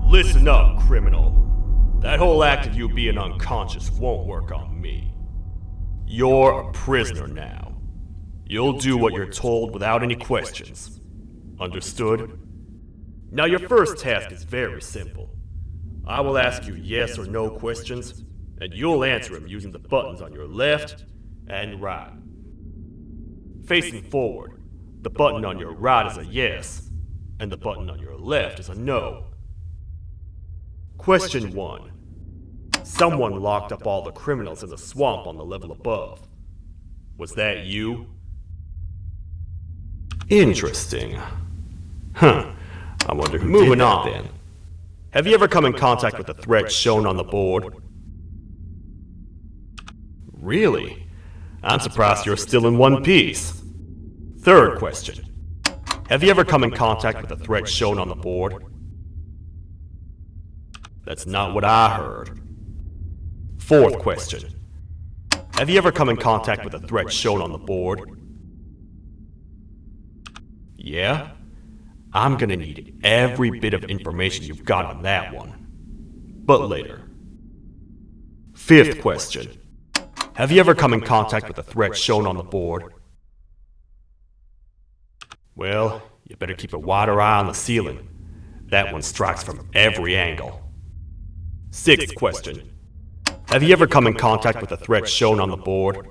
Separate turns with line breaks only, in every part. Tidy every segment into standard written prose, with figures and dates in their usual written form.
Listen up, criminal. That whole act of you being unconscious won't work on me. You're a prisoner now. You'll do what you're told without any questions. Understood? Now your first task is very simple. I will ask you yes or no questions, and you'll answer them using the buttons on your left and right. Facing forward, the button on your right is a yes, and the button on your left is a no. Question 1. Someone locked up all the criminals in the swamp on the level above. Was that you? Interesting. I wonder who Moving did that on. Then. Have you ever come in contact with the threat shown on the board? Really? I'm surprised you're still in one piece. Third question. Have you ever come in contact with the threat shown on the board? That's not what I heard. Fourth question. Have you ever come in contact with the threat shown on the board? Yeah? I'm gonna need every bit of information you've got on that one. But later. Fifth question. Have you ever come in contact with the threat shown on the board? Well, you better keep a wider eye on the ceiling. That one strikes from every angle. Sixth question. Have you ever come in contact with the threat shown on the board?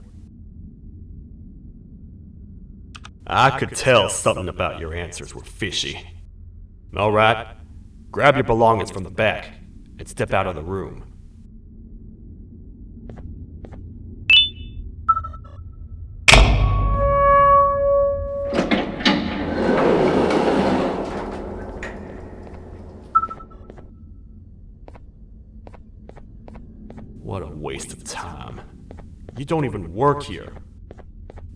I could tell something about your answers were fishy. Alright, grab your belongings from the back and step out of the room. What a waste of time. You don't even work here.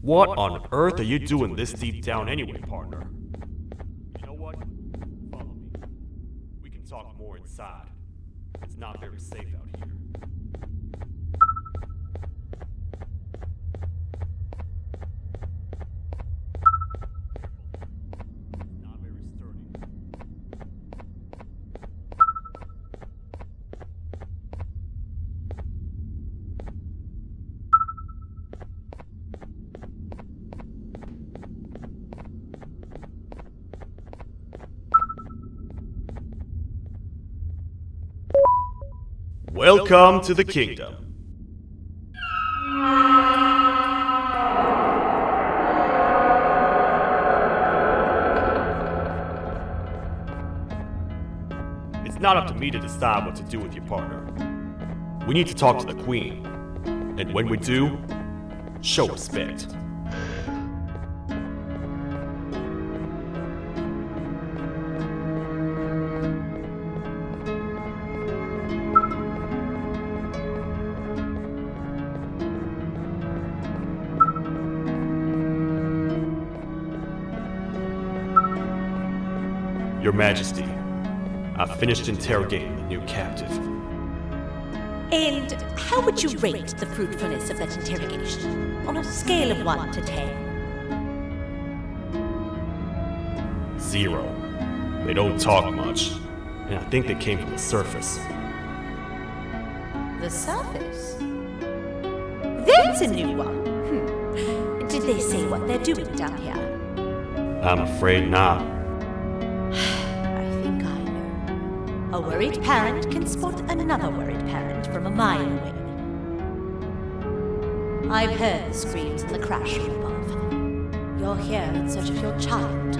What on earth are you doing this deep down anyway, partner? You know what? Follow me. We can talk more inside. It's not very safe out here. It's not very sturdy. Welcome to the kingdom. It's not up to me to decide what to do with your partner. We need to talk to the queen. And when we do, show respect. Your Majesty, I've finished interrogating the new captive.
And how would you rate the fruitfulness of that interrogation, on a scale of 1 to 10?
0. They don't talk much, and I think they came from the surface.
The surface? That's a new one. Did they say what they're doing down here?
I'm afraid not.
I think I know. A worried parent can spot another worried parent from a mile away. I've heard the screams in the crash room above. You're here in search of your child.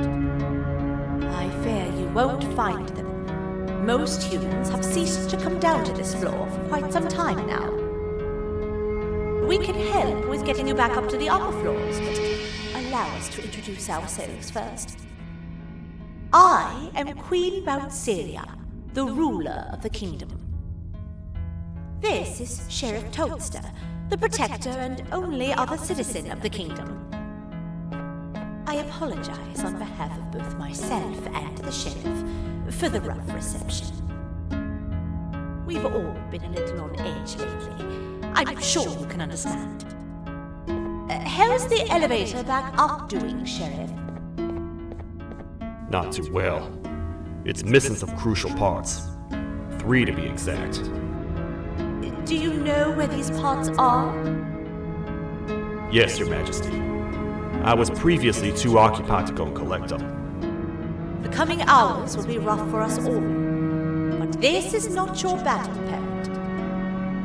I fear you won't find them. Most humans have ceased to come down to this floor for quite some time now. We can help with getting you back up to the upper floors, but allow us to introduce ourselves first. I am Queen Bouncelia, the ruler of the kingdom. This is Sheriff Toadster, the protector and only other citizen of the kingdom. I apologize on behalf of both myself and the sheriff for the rough reception. We've all been a little on edge lately. I'm sure you can understand. How's the elevator back up doing, Sheriff?
Not too well. It's missing some crucial parts. 3 to be exact.
Do you know where these parts are?
Yes, Your Majesty. I was previously too occupied to go and collect them.
The coming hours will be rough for us all. But this is not your battle, parent.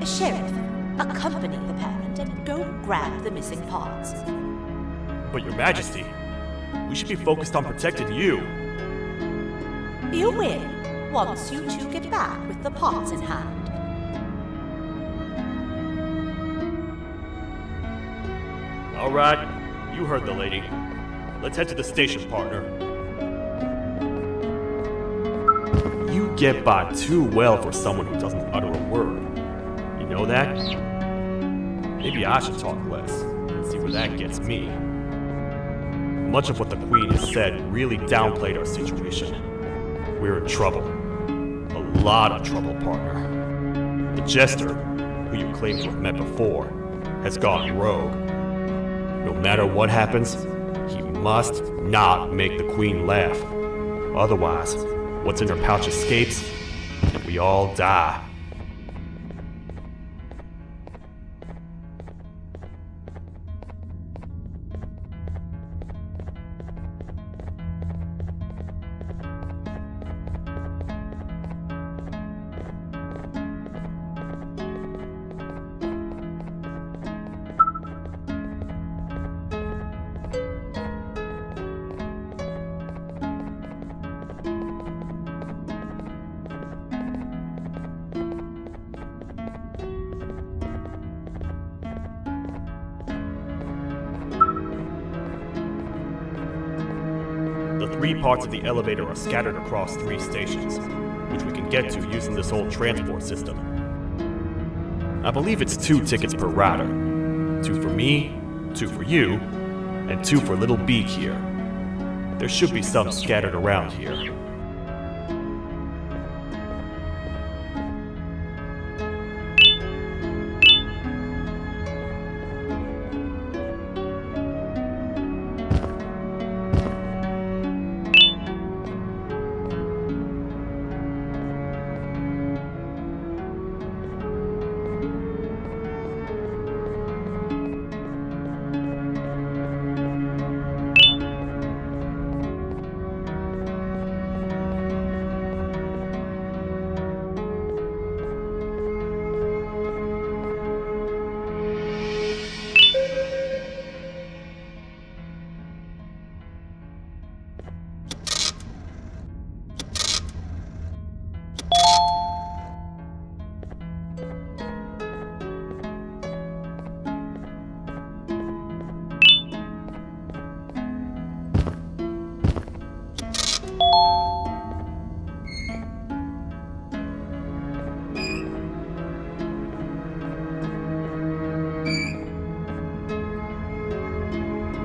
Sheriff, accompany the parent and go grab the missing parts.
But Your Majesty, we should be focused on protecting you.
You will, once you two get back with the parts in hand.
All right, you heard the lady. Let's head to the station, partner. You get by too well for someone who doesn't utter a word. You know that? Maybe I should talk less and see where that gets me. Much of what the Queen has said really downplayed our situation. We're in trouble. A lot of trouble, partner. The Jester, who you claim to have met before, has gone rogue. No matter what happens, he must not make the Queen laugh. Otherwise, what's in her pouch escapes, and we all die. The 3 parts of the elevator are scattered across 3 stations, which we can get to using this old transport system. I believe it's 2 tickets per rider. 2 for me, 2 for you, and 2 for Little Beak here. There should be some scattered around here.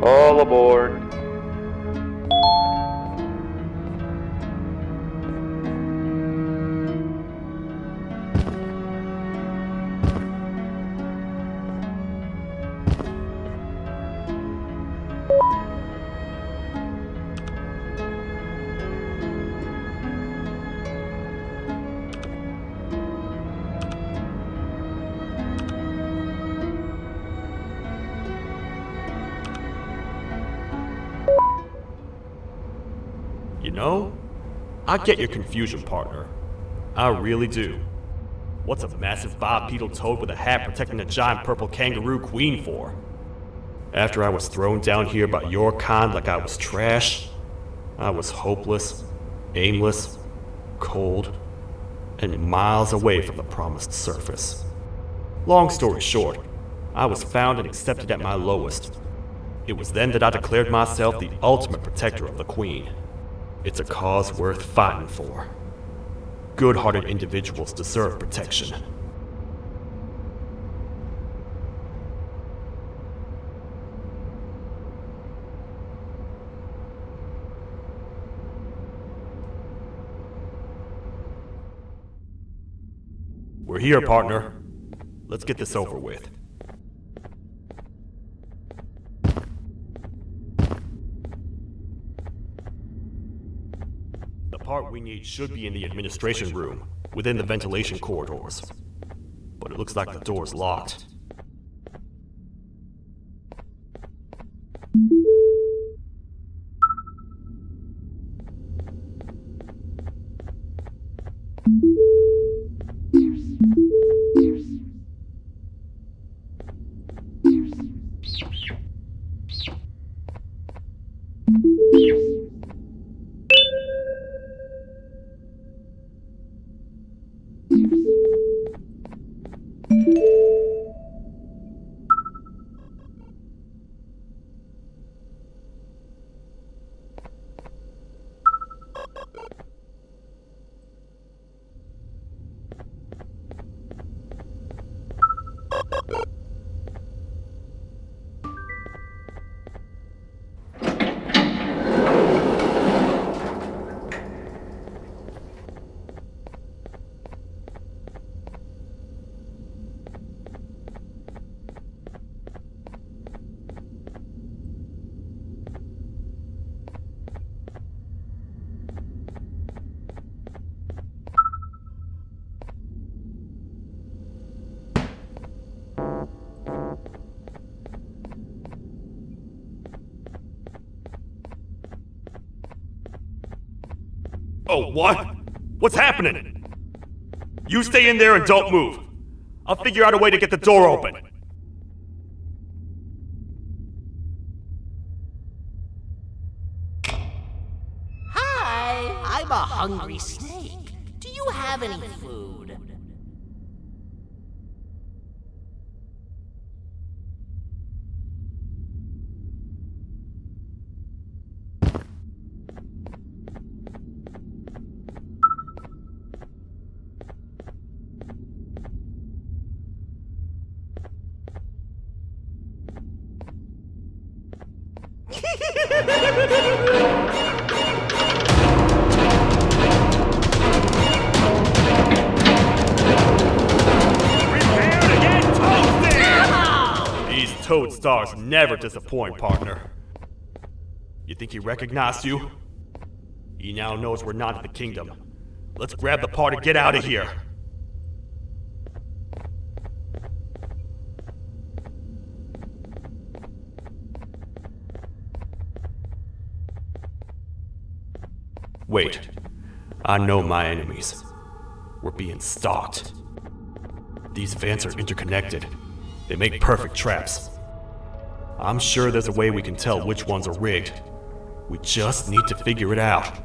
All aboard.
No? I get your confusion, partner. I really do. What's a massive bipedal toad with a hat protecting a giant purple kangaroo queen for? After I was thrown down here by your kind like I was trash, I was hopeless, aimless, cold, and miles away from the promised surface. Long story short, I was found and accepted at my lowest. It was then that I declared myself the ultimate protector of the Queen. It's a cause worth fighting for. Good-hearted individuals deserve protection. We're here, partner. Let's get this over with. The part we need should be in the administration room, within the ventilation corridors. But it looks like the door's locked. Oh, what? What's happening? You stay in there and don't move. I'll figure out a way to get the door open.
Hi, I'm a hungry snake. Do you have any food?
Prepare to get toasted! These toad stars never disappoint, partner. You think he recognized you? He now knows we're not in the kingdom. Let's grab the part and get out of here. Wait, I know my enemies. We're being stalked. These vents are interconnected. They make perfect traps. I'm sure there's a way we can tell which ones are rigged. We just need to figure it out.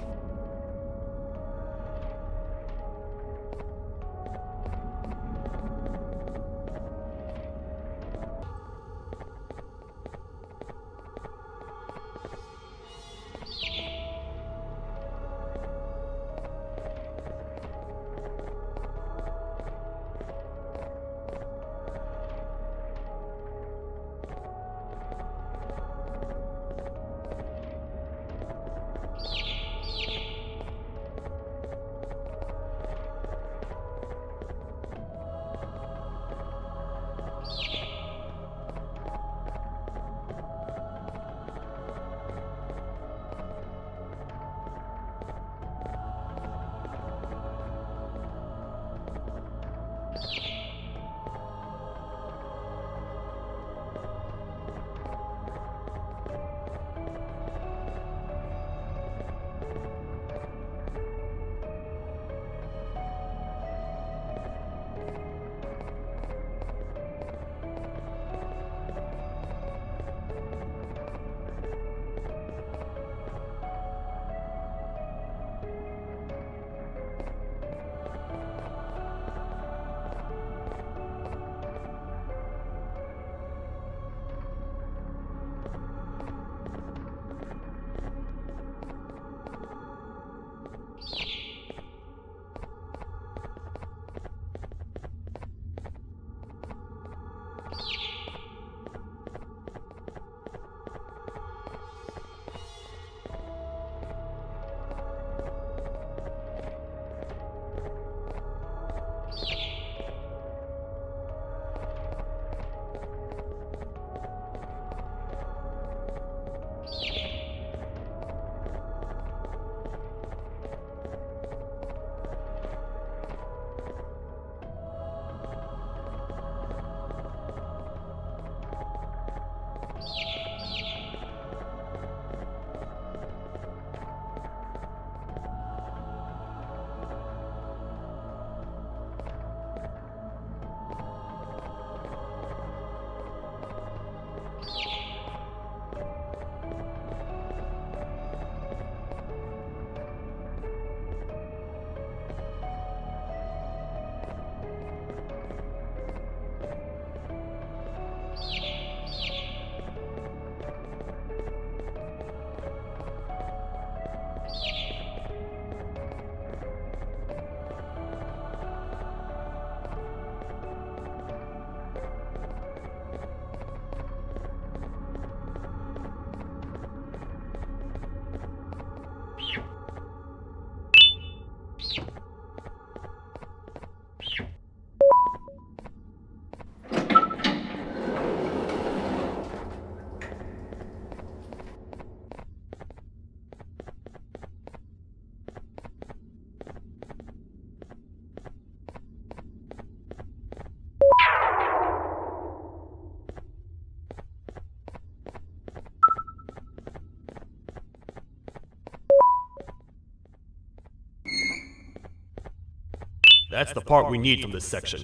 That's the part we need from this section.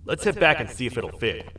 Let's head back and see if it'll fit.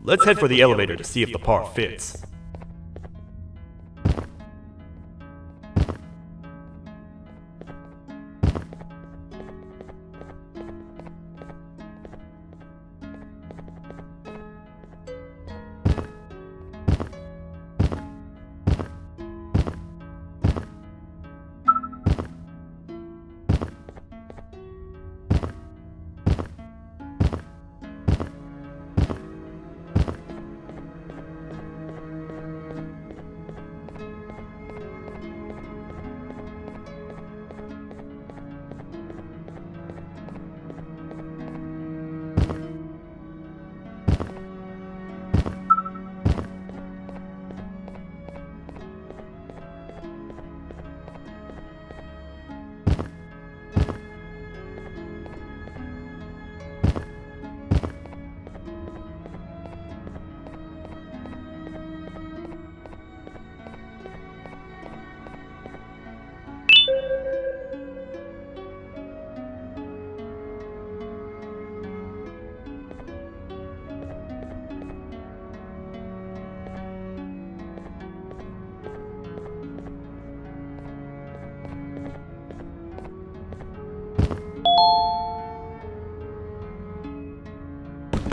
Let's head for the elevator to see if the part fits.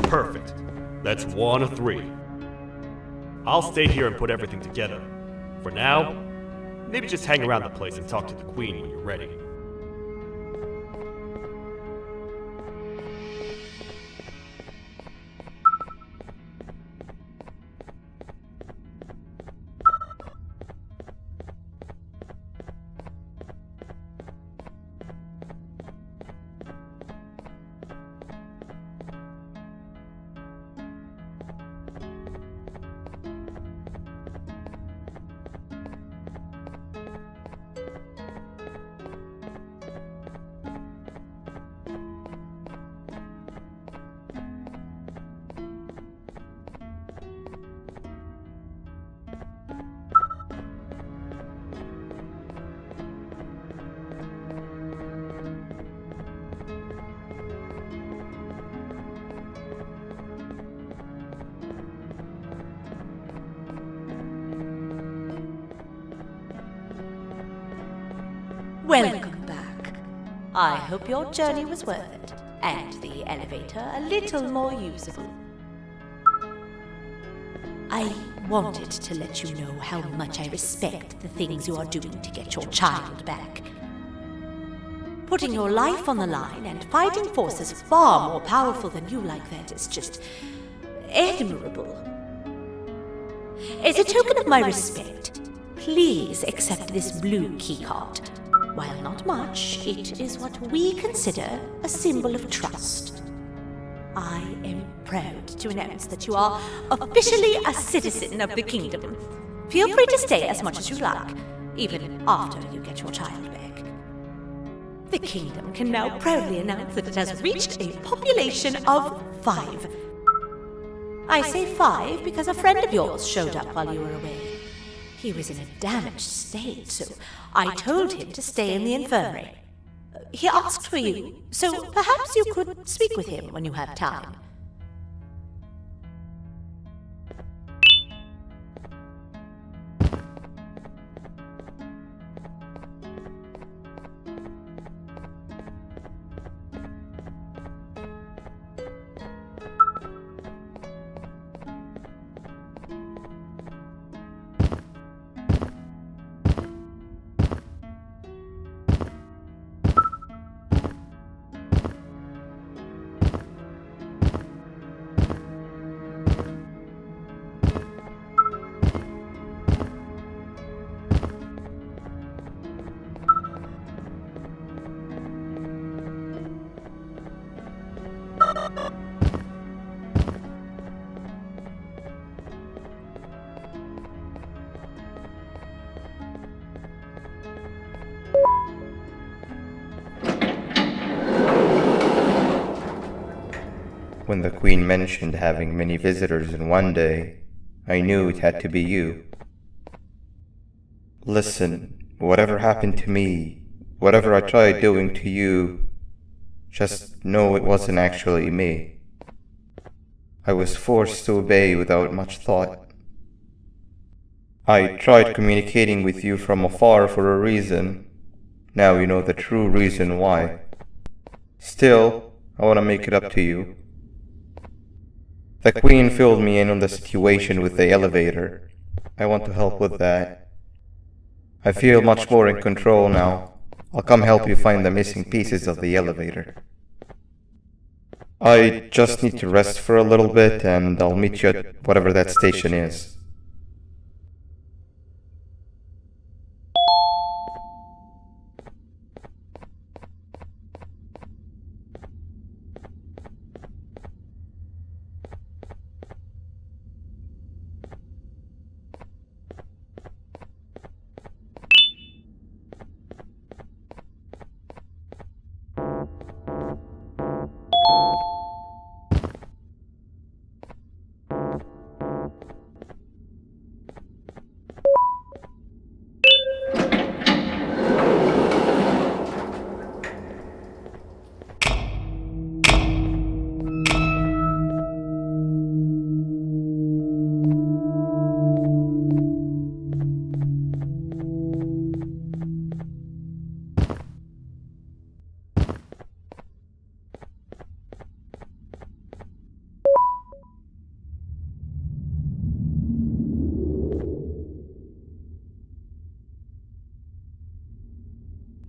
Perfect. That's 1 of 3. I'll stay here and put everything together. For now, maybe just hang around the place and talk to the Queen when you're ready.
Welcome back. I hope your journey was worth it, and the elevator a little more usable. I wanted to let you know how much I respect the things you are doing to get your child back. Putting your life on the line and fighting forces far more powerful than you like that is just admirable. As a token of my respect, please accept this blue keycard. While not much, it is what we consider a symbol of trust. I am proud to announce that you are officially a citizen of the kingdom. Feel free to stay as much as you like, even after you get your child back. The kingdom can now proudly announce that it has reached a population of 5. I say 5 because a friend of yours showed up while you were away. He was in a damaged state, so I told him to stay in the infirmary. He asked for you, so perhaps you could speak with him when you have time.
When the Queen mentioned having many visitors in one day, I knew it had to be you. Listen, whatever happened to me, whatever I tried doing to you, just know it wasn't actually me. I was forced to obey without much thought. I tried communicating with you from afar for a reason. Now you know the true reason why. Still, I want to make it up to you. The Queen filled me in on the situation with the elevator. I want to help with that. I feel much more in control now. I'll come help you find the missing pieces of the elevator. I just need to rest for a little bit, and I'll meet you at whatever that station is.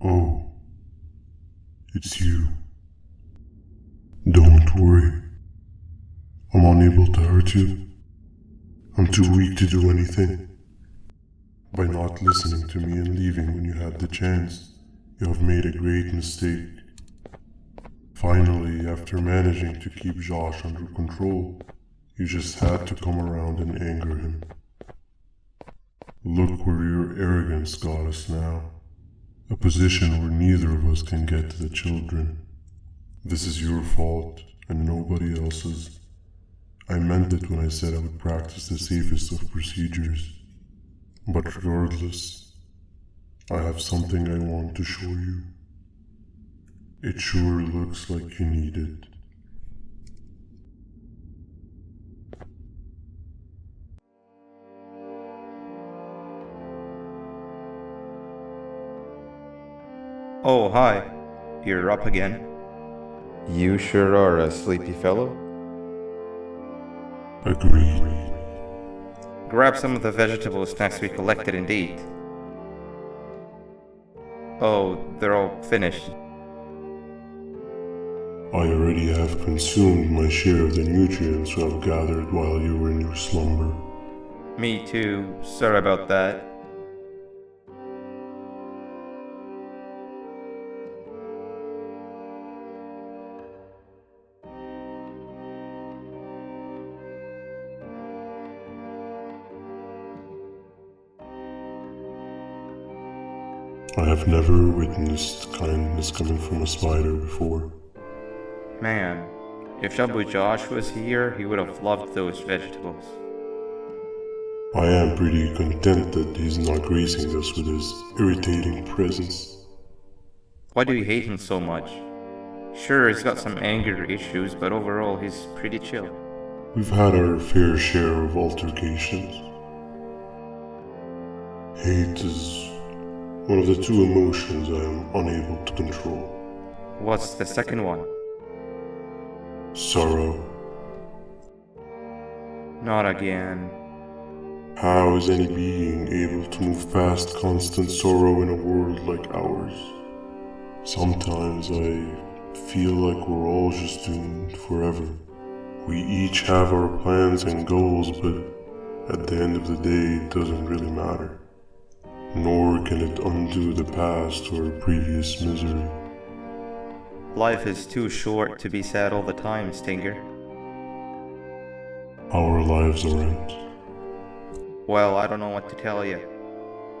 Oh, it's you. Don't worry. I'm unable to hurt you. I'm too weak to do anything. By not listening to me and leaving when you had the chance, you have made a great mistake. Finally, after managing to keep Josh under control, you just had to come around and anger him. Look where your arrogance got us now. A position where neither of us can get to the children. This is your fault, and nobody else's. I meant it when I said I would practice the safest of procedures. But regardless, I have something I want to show you. It sure looks like you need it.
Oh, hi. You're up again. You sure are a sleepy fellow.
Agreed.
Grab some of the vegetable snacks we collected and eat. Oh, they're all finished.
I already have consumed my share of the nutrients you have gathered while you were in your slumber.
Me too. Sorry about that.
I have never witnessed kindness coming from a spider before.
Man, if Shabu Josh was here, he would have loved those vegetables.
I am pretty content that he's not gracing us with his irritating presence.
Why do you hate him so much? Sure, he's got some anger issues, but overall he's pretty chill.
We've had our fair share of altercations. Hate is one of the two emotions I am unable to control.
What's the second one?
Sorrow.
Not again.
How is any being able to move past constant sorrow in a world like ours? Sometimes I feel like we're all just doomed forever. We each have our plans and goals, but at the end of the day, it doesn't really matter. Nor can it undo the past or previous misery.
Life is too short to be sad all the time, Stinger.
Our lives aren't.
Well, I don't know what to tell you.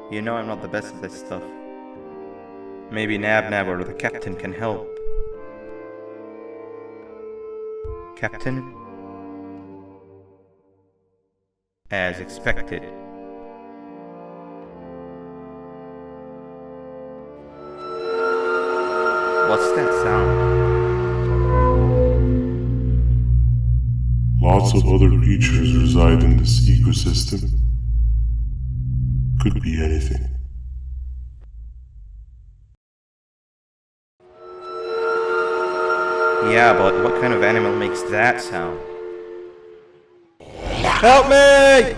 You know I'm not the best at this stuff. Maybe Nab or the captain can help. Captain? As expected. What's that sound?
Lots of other creatures reside in this ecosystem. Could be anything.
Yeah, but what kind of animal makes that sound? Help me!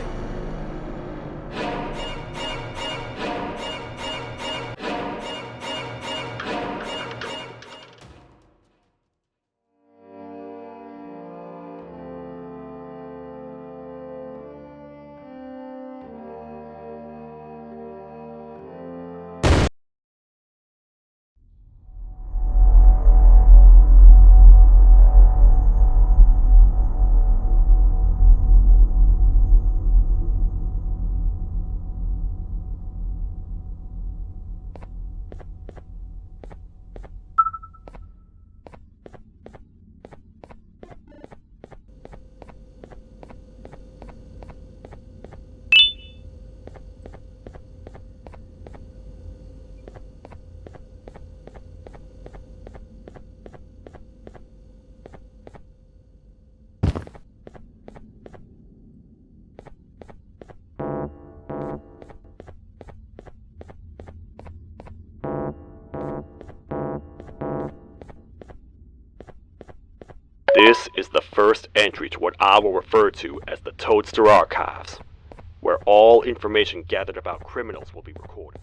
This is the first entry to what I will refer to as the Toadster Archives, where all information gathered about criminals will be recorded.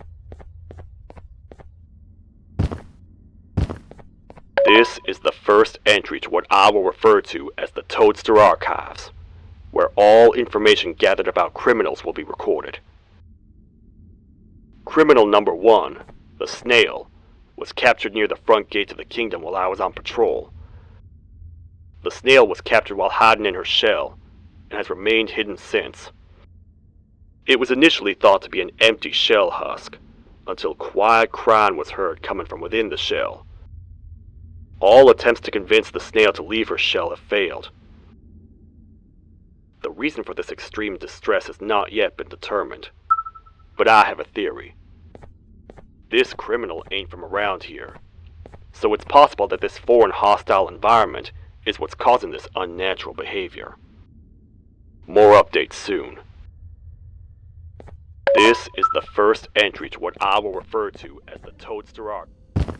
This is the first entry to what I will refer to as the Toadster Archives, where all information gathered about criminals will be recorded. Criminal number 1, the snail, was captured near the front gate of the kingdom while I was on patrol. The snail was captured while hiding in her shell, and has remained hidden since. It was initially thought to be an empty shell husk, until quiet crying was heard coming from within the shell. All attempts to convince the snail to leave her shell have failed. The reason for this extreme distress has not yet been determined, but I have a theory. This criminal ain't from around here, so it's possible that this foreign hostile environment is what's causing this unnatural behavior. More updates soon. This is the first entry to what I will refer to as the Toadster Archives.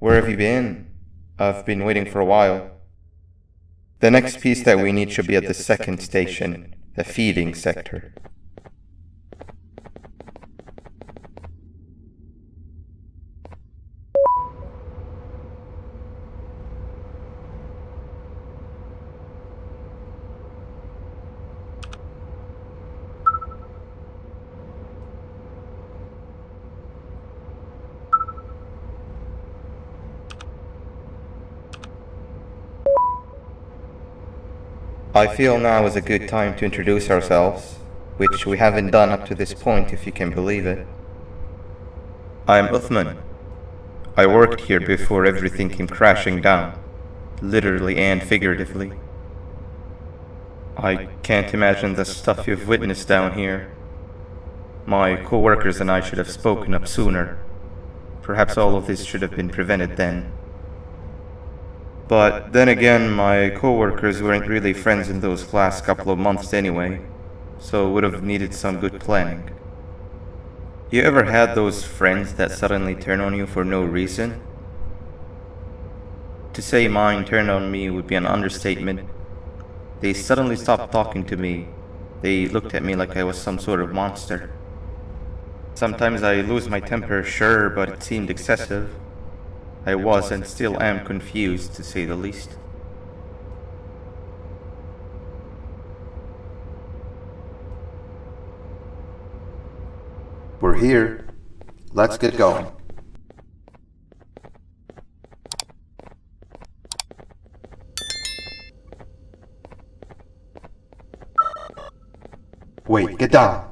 Where have you been? I've been waiting for a while. The next piece that we need should be at the second station, the feeding sector. I feel now is a good time to introduce ourselves, which we haven't done up to this point, if you can believe it. I'm Uthman. I worked here before everything came crashing down, literally and figuratively. I can't imagine the stuff you've witnessed down here. My co-workers and I should have spoken up sooner. Perhaps all of this should have been prevented then. But then again, my co-workers weren't really friends in those last couple of months anyway, so would have needed some good planning. You ever had those friends that suddenly turn on you for no reason? To say mine turned on me would be an understatement. They suddenly stopped talking to me. They looked at me like I was some sort of monster. Sometimes I lose my temper, sure, but it seemed excessive. I was and still am confused, to say the least.
We're here. Let's get going. Wait, get down.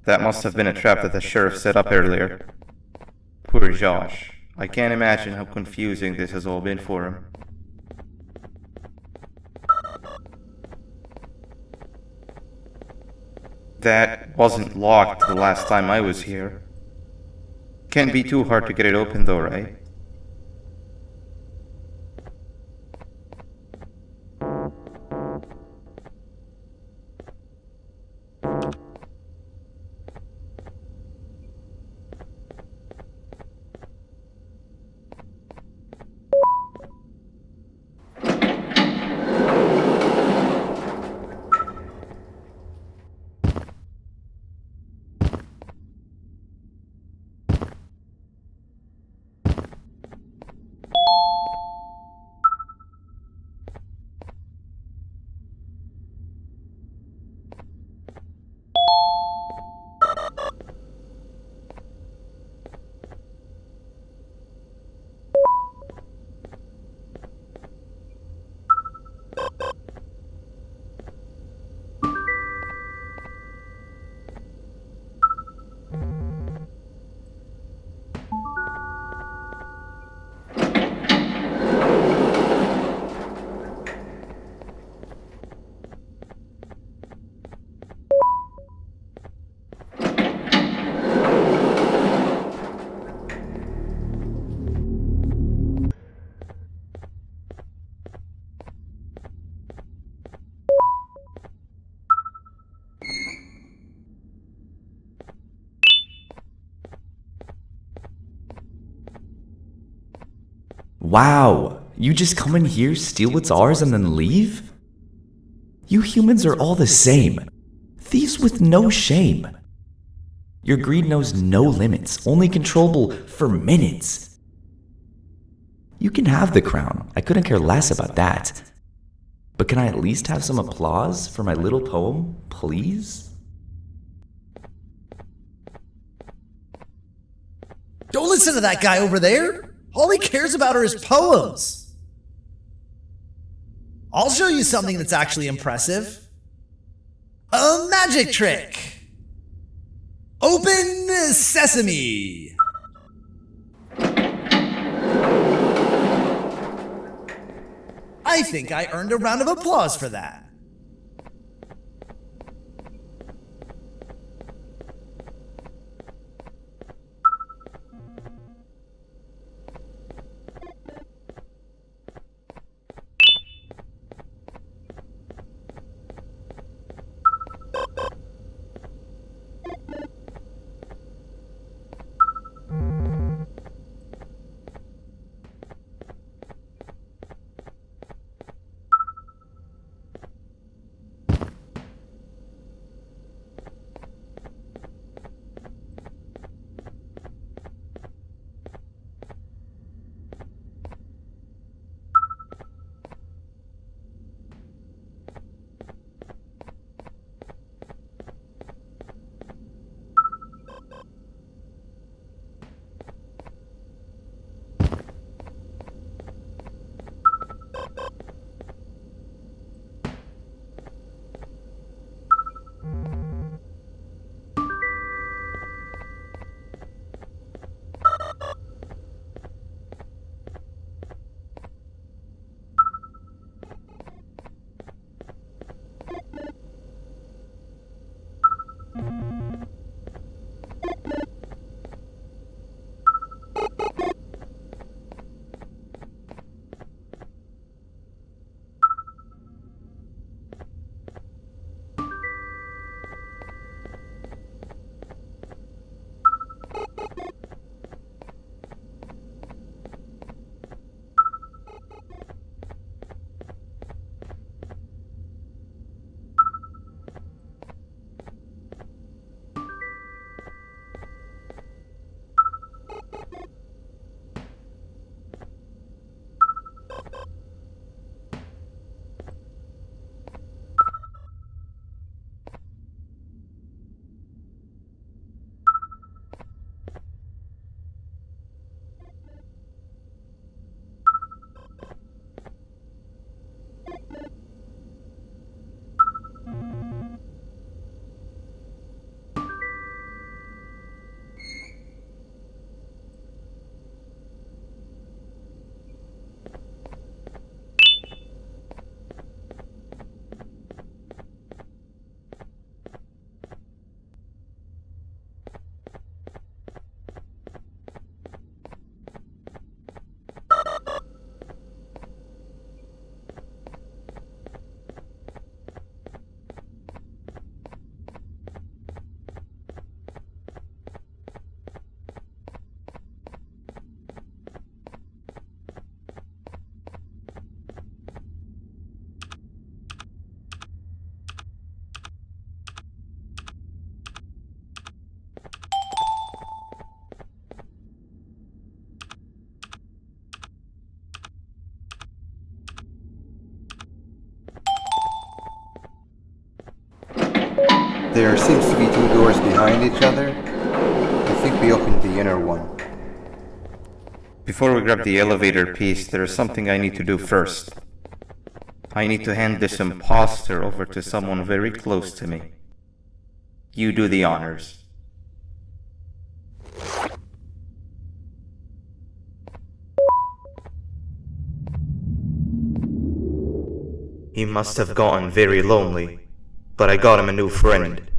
That must have been a trap that the sheriff set up earlier. Poor Josh. I can't imagine how confusing this has all been for him. That wasn't locked the last time I was here. Can't be too hard to get it open though, right?
Wow, you just come in here, steal what's ours, and then leave? You humans are all the same. Thieves with no shame. Your greed knows no limits, only controllable for minutes. You can have the crown, I couldn't care less about that. But can I at least have some applause for my little poem, please?
Don't listen to that guy over there! All he cares about are his poems! I'll show you something that's actually impressive. A magic trick! Open sesame! I think I earned a round of applause for that.
There seems to be two doors behind each other. I think we opened the inner one.
Before we grab the elevator piece, there is something I need to do first. I need to hand this imposter over to someone very close to me. You do the honors. He must have gotten very lonely, but I got him a new friend.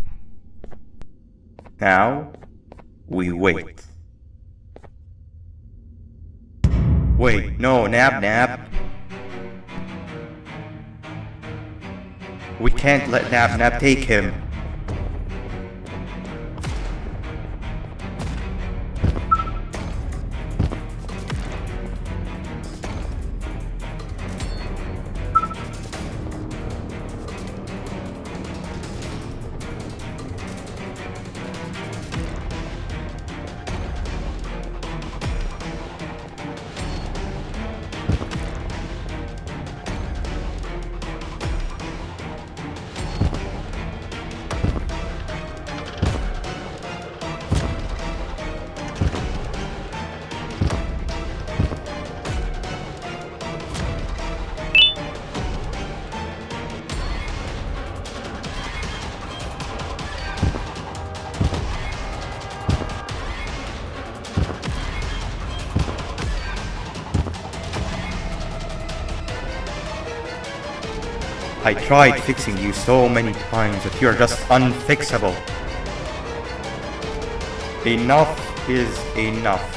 Now, we wait. Wait, no, Nab. We can't let Nab take him. I tried fixing you so many times that you're just unfixable. Enough is enough.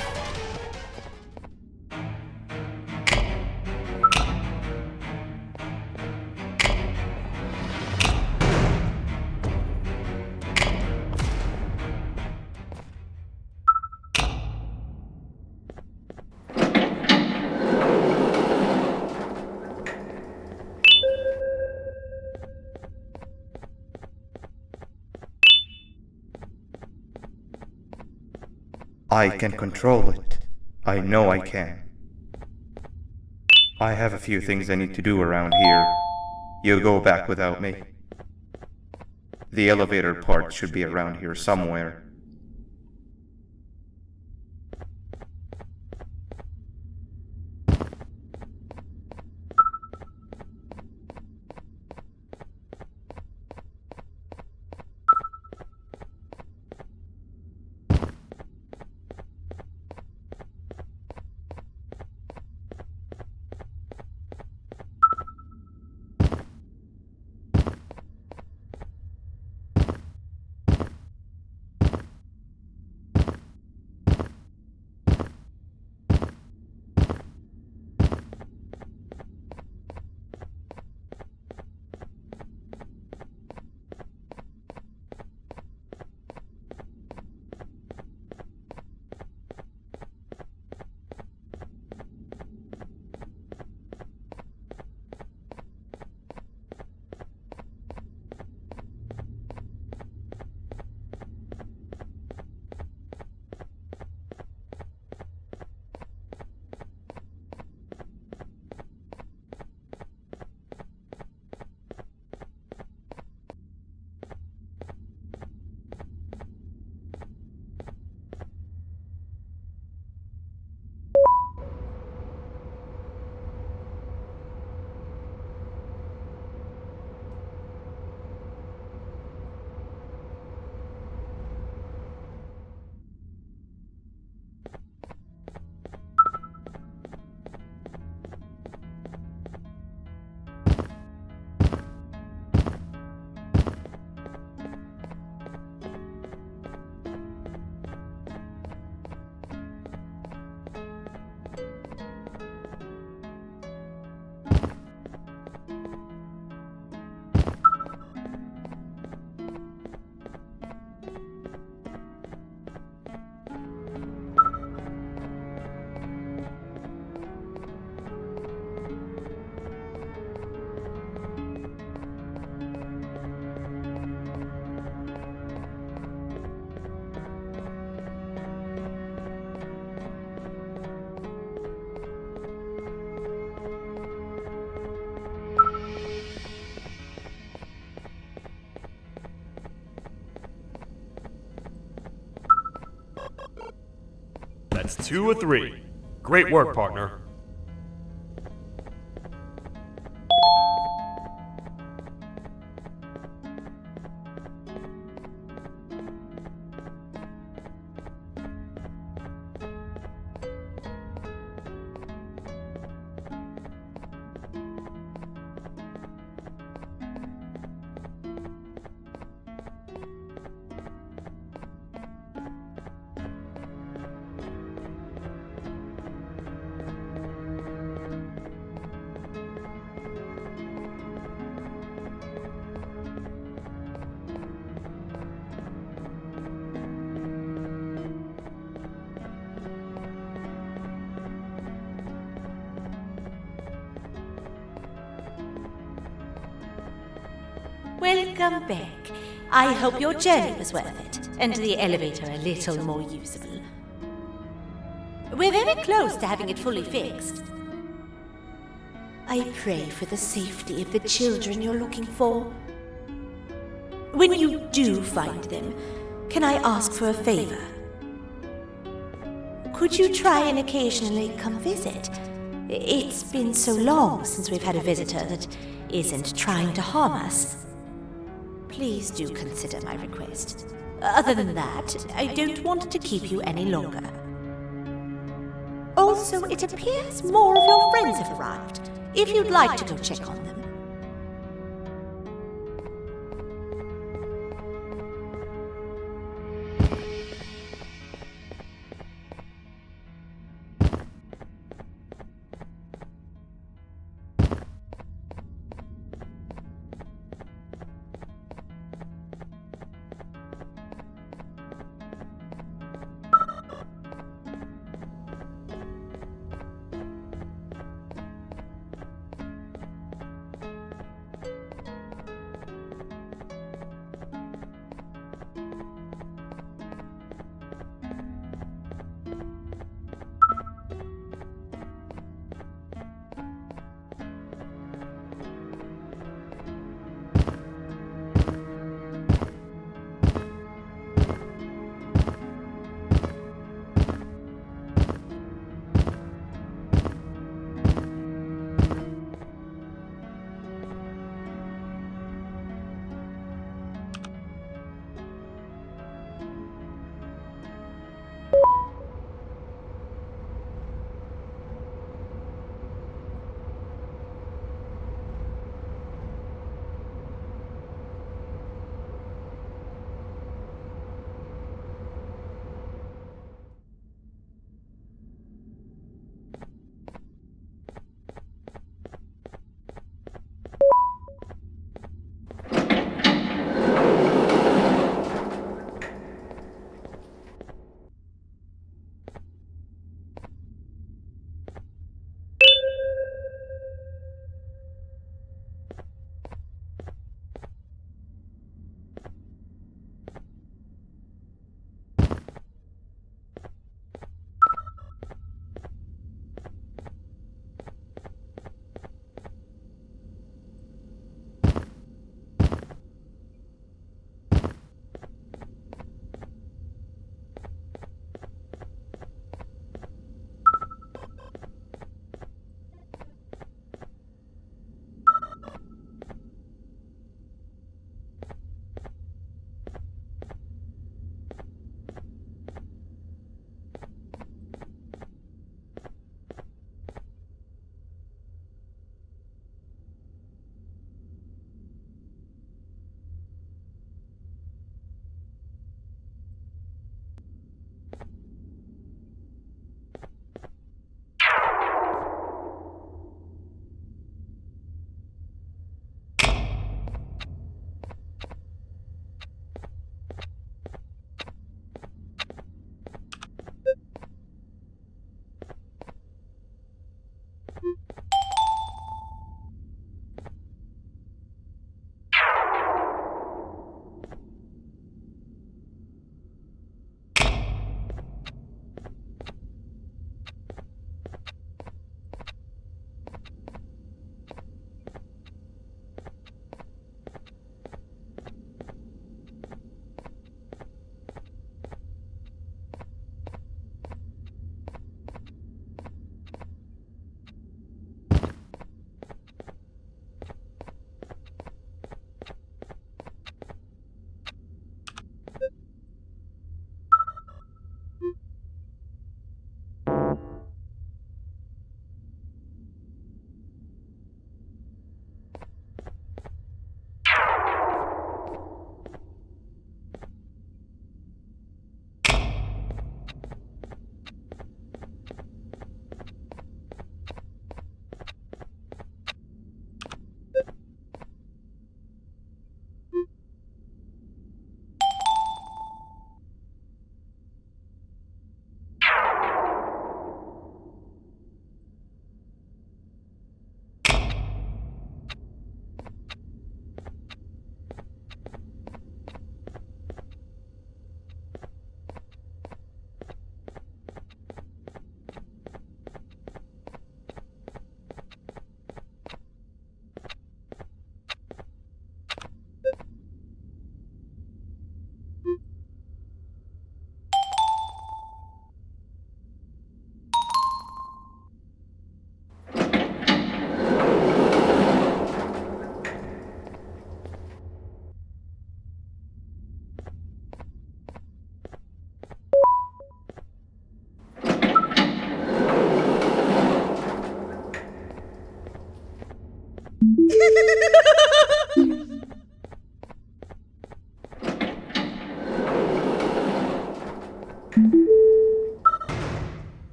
I can control it. I know I can. I have a few things I need to do around here. You go back without me. The elevator part should be around here somewhere.
That's 2 of 3. Great work, partner.
Welcome back. I hope your journey was worth it, and the elevator a little more usable. We're very close to having it fully fixed. I pray for the safety of the children you're looking for. When you do find them, can I ask for a favor? Could you try and occasionally come visit? It's been so long since we've had a visitor that isn't trying to harm us. Please do consider my request. Other than that, I don't want to keep you any longer. Also, it appears more of your friends have arrived, if you'd like to go check on them.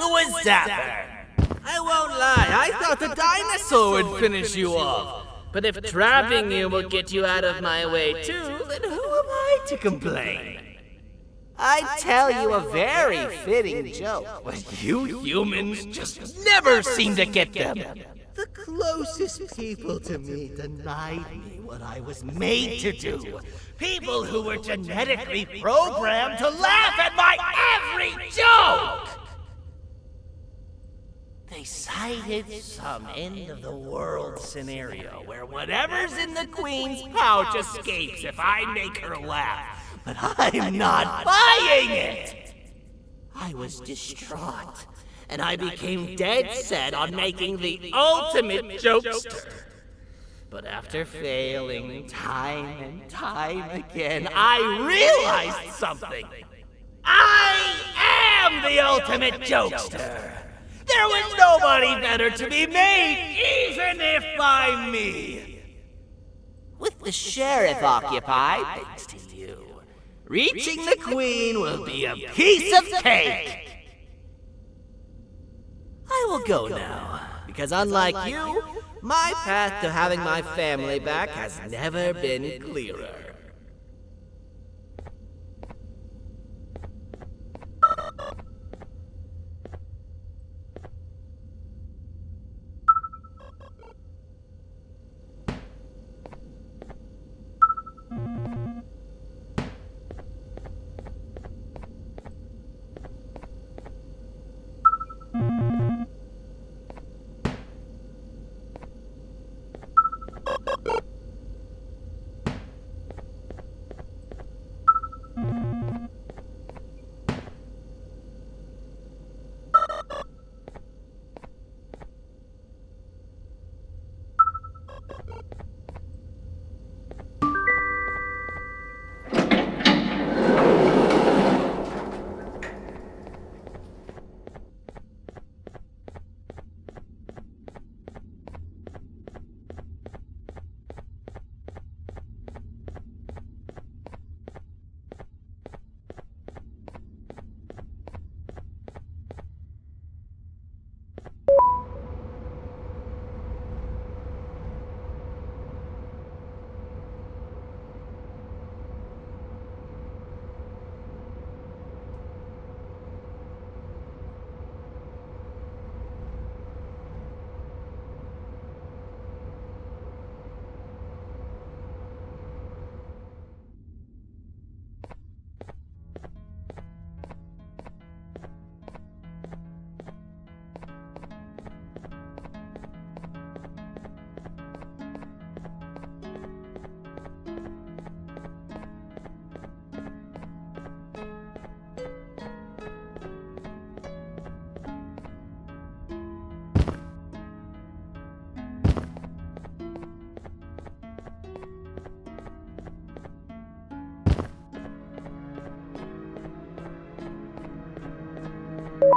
Who is that? I won't lie, I thought the dinosaur would finish you off. But if trapping you will get you out of my way too, then who am I to complain? I tell you a very fitting joke, but you humans just never seem to get them. The closest people to me denied me what I was made to do. People who were genetically programmed to laugh at my every joke! They cited some end-of-the-world scenario where whatever's in the Queen's pouch escapes if I make her laugh. But I'm not buying it! I was distraught, and I became dead set on making the ultimate jokester. But after failing time and time again, I realized something. I am the ultimate jokester! There was nobody better to be made, even if by me. With the sheriff occupied, thanks to you, reaching the Queen will be a piece of cake. I will go now, because unlike you, my path to having my family back has never been clearer.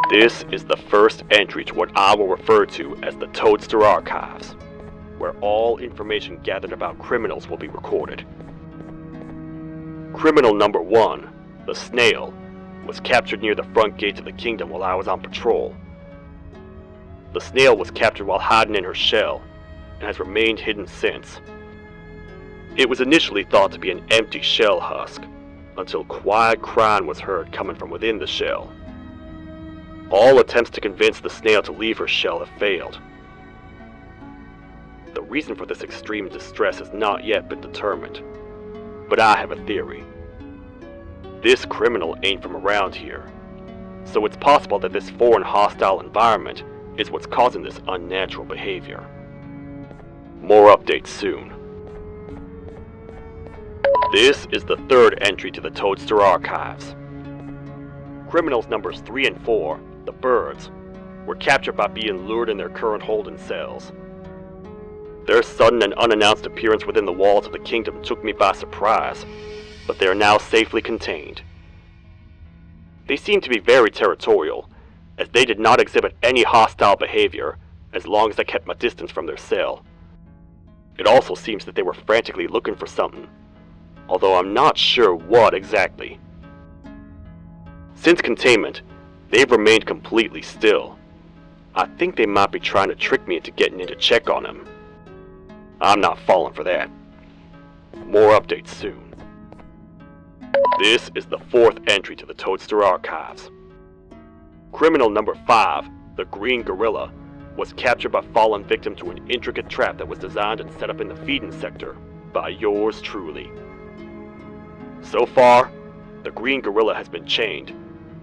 This is the first entry to what I will refer to as the Toadster Archives, where all information gathered about criminals will be recorded. Criminal number 1, the snail, was captured near the front gate of the kingdom while I was on patrol. The snail was captured while hiding in her shell, and has remained hidden since. It was initially thought to be an empty shell husk, until quiet crying was heard coming from within the shell. All attempts to convince the snail to leave her shell have failed. The reason for this extreme distress has not yet been determined, but I have a theory. This criminal ain't from around here, so it's possible that this foreign hostile environment is what's causing this unnatural behavior. More updates soon. This is the third entry to the Toadster Archives. Criminals numbers 3 and 4, the birds, were captured by being lured in their current holding cells. Their sudden and unannounced appearance within the walls of the kingdom took me by surprise, but they are now safely contained. They seem to be very territorial, as they did not exhibit any hostile behavior as long as I kept my distance from their cell. It also seems that they were frantically looking for something, although I'm not sure what exactly. Since containment, They've remained completely still. I think they might be trying to trick me into getting in to check on them. I'm not falling for that. More updates soon. This is the 4th entry to the Toadster Archives. Criminal number 5, the Green Gorilla, was captured by fallen victim to an intricate trap that was designed and set up in the feeding sector by yours truly. So far, the Green Gorilla has been chained,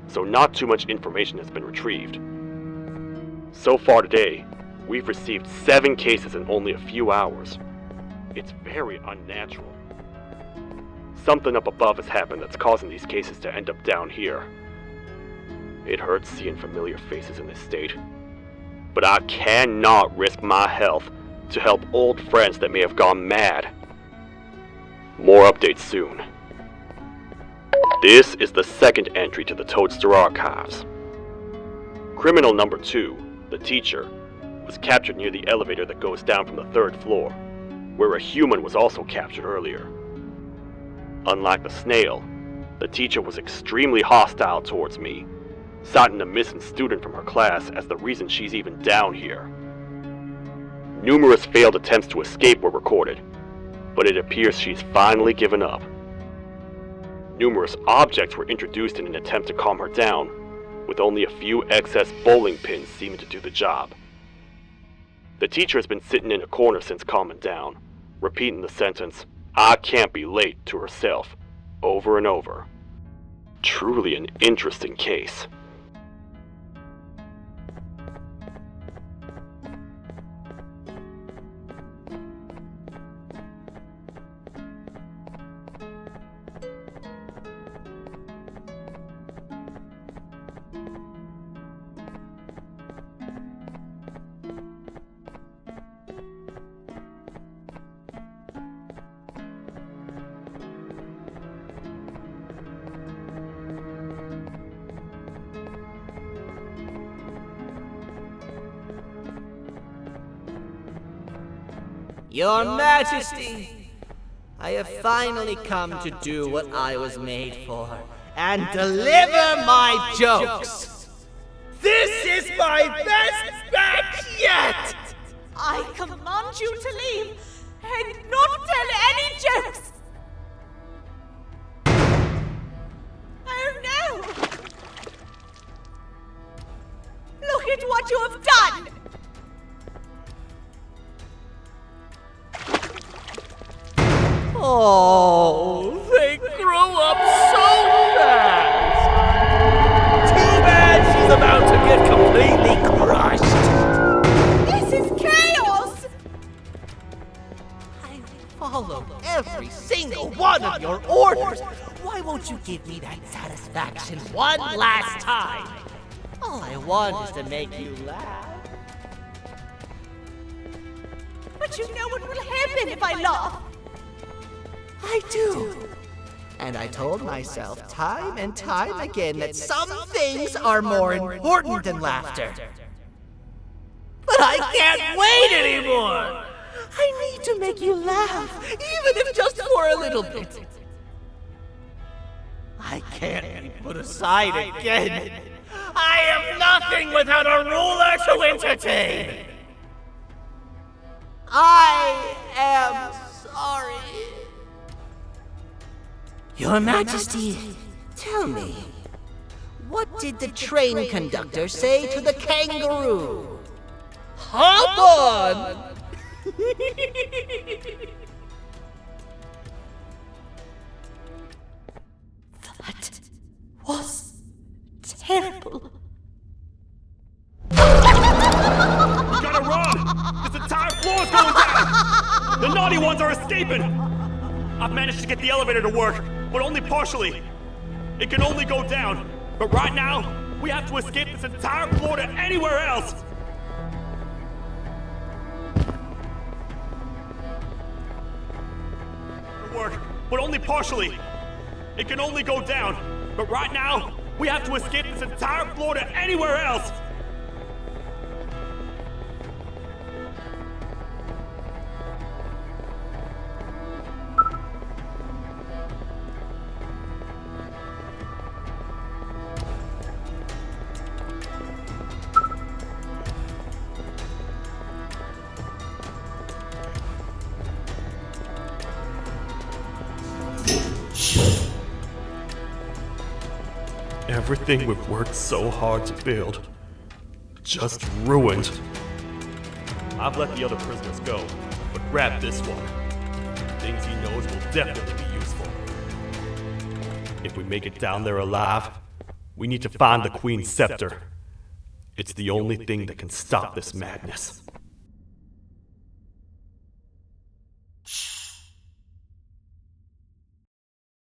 so not too much information has been retrieved. So far today, we've received 7 cases in only a few hours. It's very unnatural. Something up above has happened that's causing these cases to end up down here. It hurts seeing familiar faces in this state, but I cannot risk my health to help old friends that may have gone mad. More updates soon. This is the 2nd entry to the Toadster Archives. Criminal number 2, the teacher, was captured near the elevator that goes down from the 3rd floor, where a human was also captured earlier. Unlike the snail, the teacher was extremely hostile towards me, citing a missing student from her class as the reason she's even down here. Numerous failed attempts to escape were recorded, but it appears she's finally given up. Numerous objects were introduced in an attempt to calm her down, with only a few excess bowling pins seeming to do the job. The teacher has been sitting in a corner since calming down, repeating the sentence, "I can't be late," to herself, over and over. Truly an interesting case.
Your Majesty, I have finally come to do what I was made for, and deliver my jokes. This is my best batch yet!
I command you to leave and not tell any jokes! Oh no! Look at what you have done!
Oh, they grew up so fast! Too bad she's about to get completely crushed!
This is chaos!
I followed every single one of your orders! Why won't you give me that satisfaction one last time? All I want is to make you laugh.
But you know what will happen if I laugh.
I do. And I told myself time and time again that some things are more important than laughter. But I can't wait anymore! I need to make you laugh, even if just for a little bit. I can't be put aside again. I am nothing without a ruler to entertain. I am sorry. Your Majesty, tell me, what did the train conductor say to the kangaroo? Hop on!
That was terrible.
We gotta run! This entire floor's going down! The naughty ones are escaping! I've managed to get the elevator to work, but only partially. It can only go down, but right now, we have to escape this entire floor to anywhere else! Work, but only partially. It can only go down, but right now, we have to escape this entire floor to anywhere else! Everything we've worked so hard to build, just ruined. I've let the other prisoners go, but grab this one. Things he knows will definitely be useful. If we make it down there alive, we need to find the Queen's scepter. It's the only thing that can stop this madness.